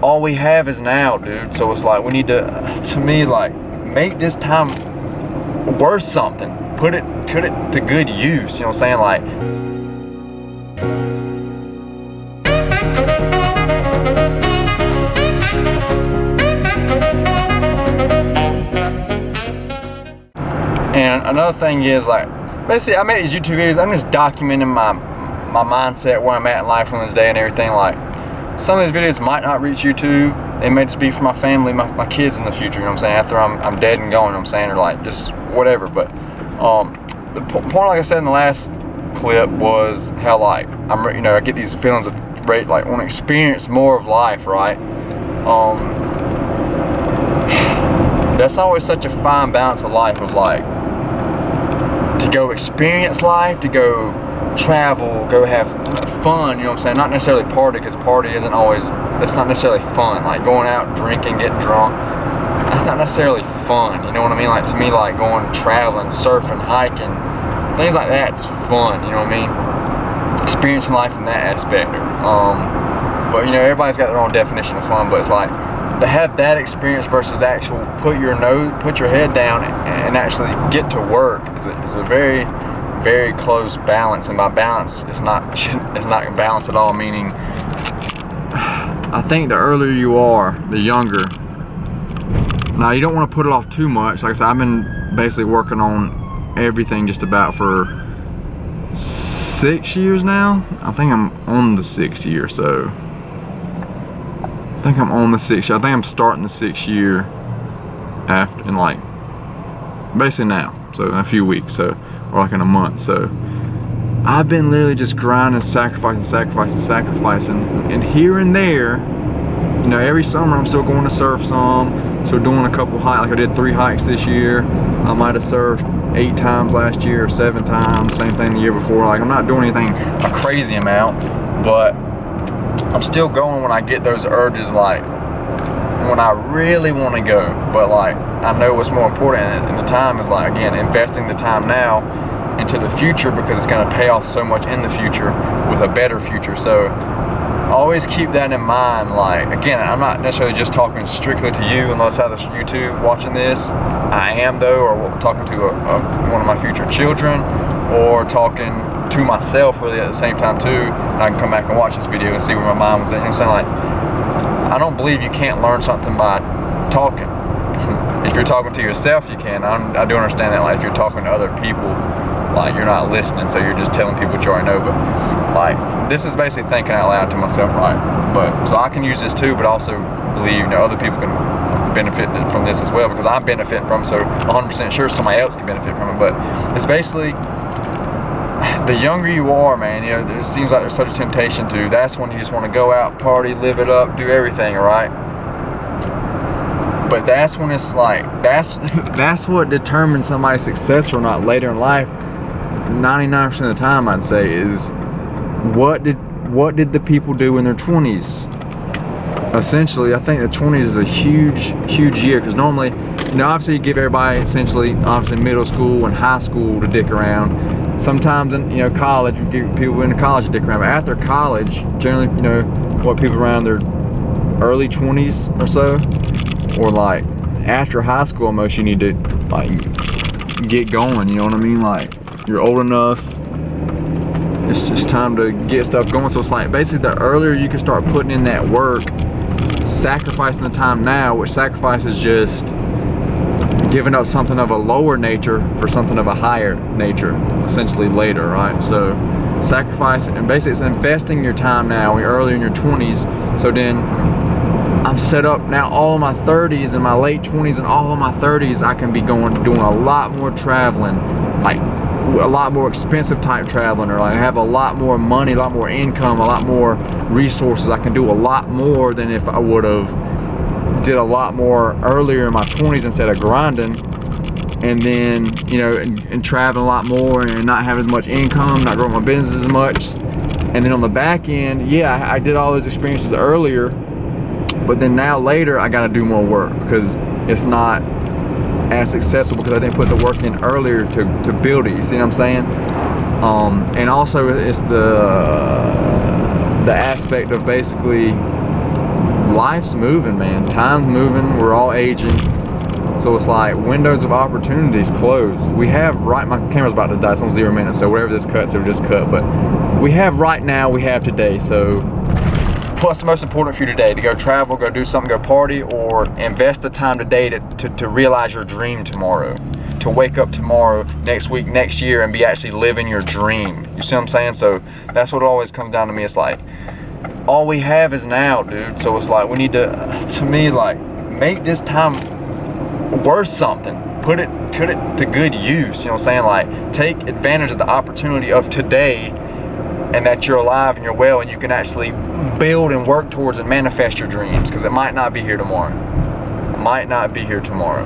all we have is now, dude. So it's like we need to me, like, make this time worth something. Put it to good use. You know what I'm saying? Like, and another thing is, like, basically I make these YouTube videos. I'm just documenting my mindset, where I'm at in life on this day and everything. Like, some of these videos might not reach YouTube. They may just be for my family, my kids in the future, you know what I'm saying, after I'm dead and gone, you know what I'm saying, or like just whatever. But the point, like I said in the last clip, was how, like, I get these feelings of like want to experience more of life, right? That's always such a fine balance of life, of like, to go experience life, to go travel, go have fun, you know what I'm saying? Not necessarily party, because party isn't always, that's not necessarily fun. Like, going out, drinking, getting drunk, that's not necessarily fun, you know what I mean? Like, to me, like, going traveling, surfing, hiking, things like that's fun, you know what I mean? Experiencing life in that aspect. But, you know, everybody's got their own definition of fun, but it's like, to have that experience versus the actual put your head down and actually get to work is a very, very close balance. And by balance, it's not balance at all, meaning I think the earlier you are, the younger. Now, you don't want to put it off too much. Like I said, I've been basically working on everything just about for 6 years now. I think I'm on the 6th year, so I think I'm on the 6th year. I think I'm starting the 6th year after, in like, basically now, so in a few weeks, so, or like in a month. So I've been literally just grinding, sacrificing, and here and there, you know, every summer I'm still going to surf some, so doing a couple hikes. Like, I did 3 hikes this year. I might have surfed 8 times last year, or 7 times, same thing the year before. Like, I'm not doing anything a crazy amount, but I'm still going when I get those urges, like when I really want to go. But like, I know what's more important, and the time is, like, again, investing the time now into the future, because it's going to pay off so much in the future with a better future. So always keep that in mind. Like, again, I'm not necessarily just talking strictly to you, unless I have YouTube watching this. I am, though, or talking to one of my future children, or talking to myself really at the same time too. And I can come back and watch this video and see where my mind was at. You know what I'm saying? Like, I don't believe you can't learn something by talking. If you're talking to yourself, you can. I do understand that. Like, if you're talking to other people, like, you're not listening, so you're just telling people what you already know. But like, this is basically thinking out loud to myself, right? But so I can use this too, but also believe, you know, other people can benefit from this as well, because I'm benefiting from it. So 100% sure somebody else can benefit from it. But it's basically, the younger you are, man, you know, it seems like there's such a temptation to, that's when you just want to go out, party, live it up, do everything, right? But that's when it's like, that's what determines somebody's success or not later in life. 99% of the time, I'd say, is what did the people do in their 20s? Essentially, I think the 20s is a huge year, because normally, you know, obviously you give everybody essentially, obviously, middle school and high school to dick around. Sometimes in, you know, college, you give people into college to dick around. But after college, generally, you know, what, people around their early 20s or so, or like after high school, almost, you need to like get going. You know what I mean? Like, you're old enough. It's just time to get stuff going. So it's like, basically, the earlier you can start putting in that work, sacrificing the time now, which sacrifice is just giving up something of a lower nature for something of a higher nature, essentially later, right? So sacrifice, and basically it's investing your time now earlier in your 20s. So then I'm set up now, all of my 30s and my late 20s and all of my 30s, I can be doing a lot more traveling, like a lot more expensive type traveling, or like have a lot more money, a lot more income, a lot more resources. I can do a lot more than if I would have did a lot more earlier in my 20s instead of grinding, and then, you know, and traveling a lot more and not having as much income, not growing my business as much. And then on the back end, yeah, I did all those experiences earlier, but then now later I got to do more work because it's not as successful, because I didn't put the work in earlier to build it. You see what I'm saying? And also it's the aspect of basically life's moving, man. Time's moving. We're all aging. So it's like windows of opportunities close. We have my camera's about to die. It's on 0 minutes. So whatever this cuts, it'll just cut. But we have right now. We have today. So what's the most important for you today? To go travel, go do something, go party, or invest the time today to realize your dream tomorrow. To wake up tomorrow, next week, next year, and be actually living your dream. You see what I'm saying? So that's what it always comes down to me. It's like, all we have is now, dude. So it's like, we need to me, like, make this time worth something. Put it to good use. You know what I'm saying? Like, take advantage of the opportunity of today, and that you're alive and you're well, and you can actually build and work towards and manifest your dreams, because it might not be here tomorrow. Might not be here tomorrow.